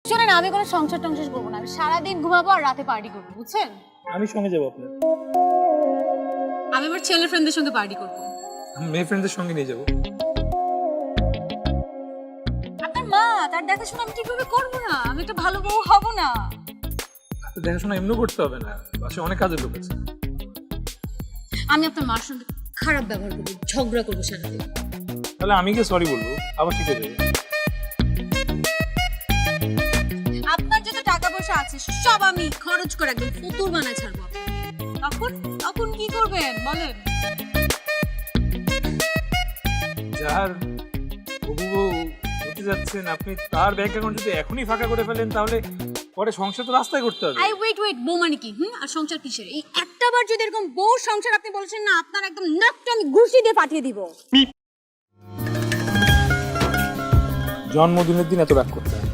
শোনেন, আমি কোনো সংসার টংসার করবো না, আমি সারাদিন ঘুমাবো আর রাতে পার্টি করবো, বুঝছেন? আমি সঙ্গে যাবো আপনার। আমি আমার ছেলের ফ্রেন্ডদের সঙ্গে পার্টি করবো। আমি মেয়ে ফ্রেন্ডদের সঙ্গে নিয়ে যাবো। আপনার মা, তার দেখাশোনা আমি ঠিকভাবে করবো না, আমি একটা ভালো বউ হবো না। তো দেখাশোনা এমনি করতে হবে না, বাসায় অনেক কাজের লোক আছে। আমি আপনার মার সঙ্গে খারাপ ব্যবহার করবো, ঝগড়া করবো সারাদিন। তাহলে আমি গিয়ে সরি বলবো, আবার ঠিক হয়ে যাবে। আপনার যত টাকা পয়সা আছে সব আমি খরচ করে একদম ফতুর বানায় ছাড়বো। তখন তখন কি করবেন বলেন? যার হবু বউ হতে যাচ্ছেন আপনি, তার ব্যাংক অ্যাকাউন্ট যদি এখনই ফাঁকা করে ফেলেন তাহলে পরে সংসার তো রাস্তায় করতে হবে। ওয়েট, বউ মানে কি? আর সংসার কিসের? এই একটা বার যদি এরকম বউ সংসার আপনি বলছেন না, আপনার একদম নাকটা আমি ঘুষি দিয়ে পাঠিয়ে দিব। জন্মদিনের দিন এত রাগ করতে হয়।